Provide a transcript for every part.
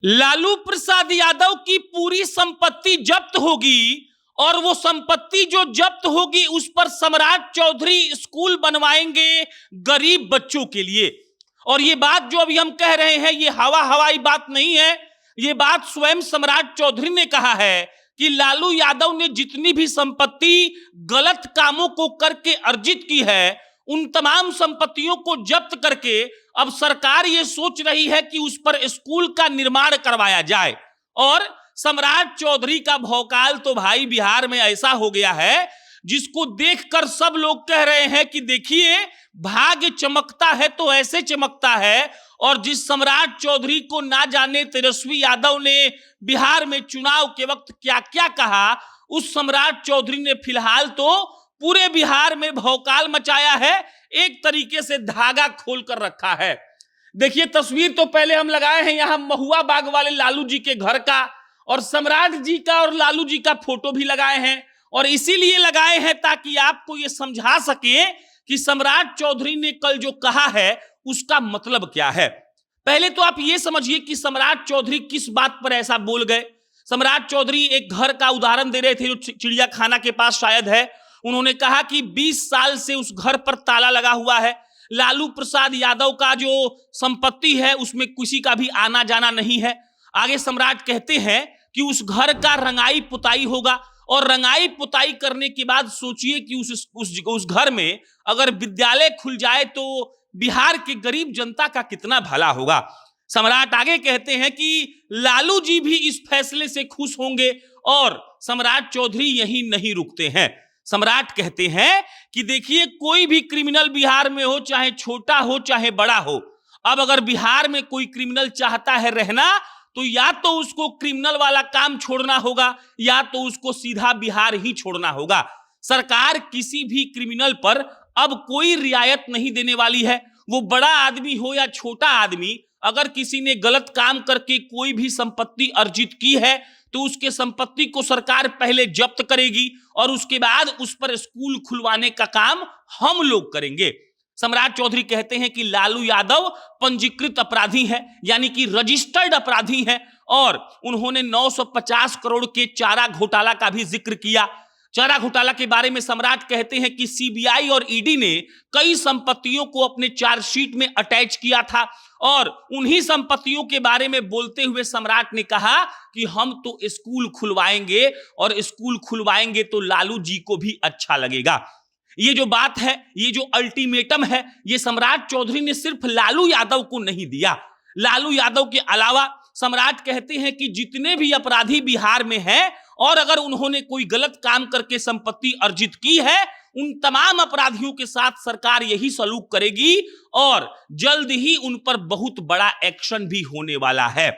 लालू प्रसाद यादव की पूरी संपत्ति जब्त होगी और वो संपत्ति जो जब्त होगी उस पर सम्राट चौधरी स्कूल बनवाएंगे गरीब बच्चों के लिए। और ये बात जो अभी हम कह रहे हैं ये हवाई बात नहीं है, ये बात स्वयं सम्राट चौधरी ने कहा है कि लालू यादव ने जितनी भी संपत्ति गलत कामों को करके अर्जित की है उन तमाम संपत्तियों को जब्त करके अब सरकार ये सोच रही है कि उस पर स्कूल का निर्माण करवाया जाए। और सम्राट चौधरी का भौकाल तो भाई बिहार में ऐसा हो गया है जिसको देखकर सब लोग कह रहे हैं कि देखिए भाग्य चमकता है तो ऐसे चमकता है। और जिस सम्राट चौधरी को ना जाने तेजस्वी यादव ने बिहार में चुनाव के वक्त क्या क्या कहा, उस सम्राट चौधरी ने फिलहाल तो पूरे बिहार में भौकाल मचाया है, एक तरीके से धागा खोल कर रखा है। देखिए तस्वीर तो पहले हम लगाए हैं यहां महुआ बाग वाले लालू जी के घर का, और सम्राट जी का और लालू जी का फोटो भी लगाए हैं। और इसीलिए लगाए हैं ताकि आपको यह समझा सके कि सम्राट चौधरी ने कल जो कहा है उसका मतलब क्या है। पहले तो आप यह समझिए कि सम्राट चौधरी किस बात पर ऐसा बोल गए। सम्राट चौधरी एक घर का उदाहरण दे रहे थे जो चिड़िया खाना के पास शायद है। उन्होंने कहा कि 20 साल से उस घर पर ताला लगा हुआ है। लालू प्रसाद यादव का जो संपत्ति है उसमें किसी का भी आना जाना नहीं है। आगे सम्राट कहते हैं कि उस घर का रंगाई पुताई होगा, और रंगाई पुताई करने के बाद सोचिए कि उस घर में अगर विद्यालय खुल जाए तो बिहार के गरीब जनता का कितना भला होगा। सम्राट आगे कहते हैं कि लालू जी भी इस फैसले से खुश होंगे, और सम्राट चौधरी यही नहीं रुकते हैं। सम्राट कहते हैं कि देखिए कोई भी क्रिमिनल बिहार में हो, चाहे छोटा हो चाहे बड़ा हो, अब अगर बिहार में कोई क्रिमिनल चाहता है रहना तो या तो उसको क्रिमिनल वाला काम छोड़ना होगा या तो उसको सीधा बिहार ही छोड़ना होगा। सरकार किसी भी क्रिमिनल पर अब कोई रियायत नहीं देने वाली है। वो बड़ा आदमी हो या छोटा आदमी, अगर किसी ने गलत काम करके कोई भी संपत्ति अर्जित की है तो उसके संपत्ति को सरकार पहले जब्त करेगी और उसके बाद उस पर स्कूल खुलवाने का काम हम लोग करेंगे। सम्राट चौधरी कहते हैं कि लालू यादव पंजीकृत अपराधी हैं, यानी कि रजिस्टर्ड अपराधी हैं, और उन्होंने 950 करोड़ के चारा घोटाला का भी जिक्र किया। चारा घोटाला के बारे में सम्राट कहते हैं कि सीबीआई और ईडी ने कई संपत्तियों को अपने चार्जशीट में अटैच किया था, और उन्हीं संपत्तियों के बारे में बोलते हुए सम्राट ने कहा कि हम तो स्कूल खुलवाएंगे, और स्कूल खुलवाएंगे तो लालू जी को भी अच्छा लगेगा। ये जो बात है, ये जो अल्टीमेटम है, ये सम्राट चौधरी ने सिर्फ लालू यादव को नहीं दिया। लालू यादव के अलावा सम्राट कहते हैं कि जितने भी अपराधी बिहार में हैं और अगर उन्होंने कोई गलत काम करके संपत्ति अर्जित की है, उन तमाम अपराधियों के साथ सरकार यही सलूक करेगी और जल्द ही उन पर बहुत बड़ा एक्शन भी होने वाला है।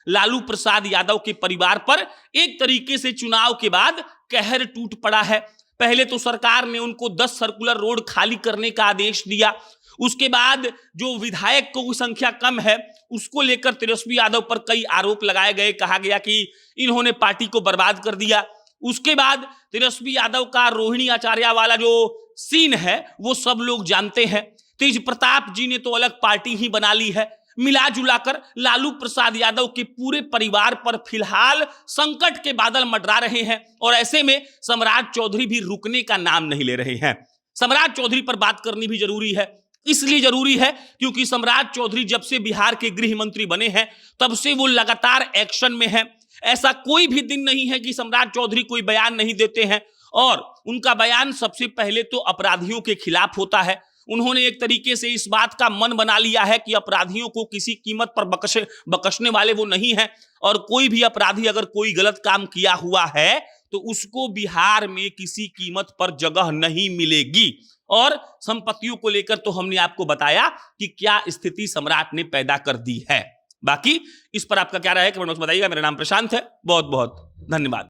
लालू प्रसाद यादव के परिवार पर एक तरीके से चुनाव के बाद कहर टूट पड़ा है। पहले तो सरकार ने उनको 10 सर्कुलर रोड खाली करने का आदेश दिया। उसके बाद जो विधायक की संख्या कम है उसको लेकर तेजस्वी यादव पर कई आरोप लगाए गए, कहा गया कि इन्होंने पार्टी को बर्बाद कर दिया। उसके बाद तेजस्वी यादव का रोहिणी आचार्य वाला जो सीन है वो सब लोग जानते हैं। तेज प्रताप जी ने तो अलग पार्टी ही बना ली है। मिला जुलाकर लालू प्रसाद यादव के पूरे परिवार पर फिलहाल संकट के बादल मंडरा रहे हैं, और ऐसे में सम्राट चौधरी भी रुकने का नाम नहीं ले रहे हैं। सम्राट चौधरी पर बात करनी भी जरूरी है, इसलिए जरूरी है क्योंकि सम्राट चौधरी जब से बिहार के गृह मंत्री बने हैं तब से वो लगातार एक्शन में है। ऐसा कोई भी दिन नहीं है कि सम्राट चौधरी कोई बयान नहीं देते हैं, और उनका बयान सबसे पहले तो अपराधियों के खिलाफ होता है। उन्होंने एक तरीके से इस बात का मन बना लिया है कि अपराधियों को किसी कीमत पर बख्शने वाले वो नहीं है, और कोई भी अपराधी अगर कोई गलत काम किया हुआ है तो उसको बिहार में किसी कीमत पर जगह नहीं मिलेगी। और संपत्तियों को लेकर तो हमने आपको बताया कि क्या स्थिति सम्राट ने पैदा कर दी है। बाकी इस पर आपका क्या राय है कमेंट बॉक्स में बताइएगा। मेरा नाम प्रशांत है, बहुत बहुत धन्यवाद।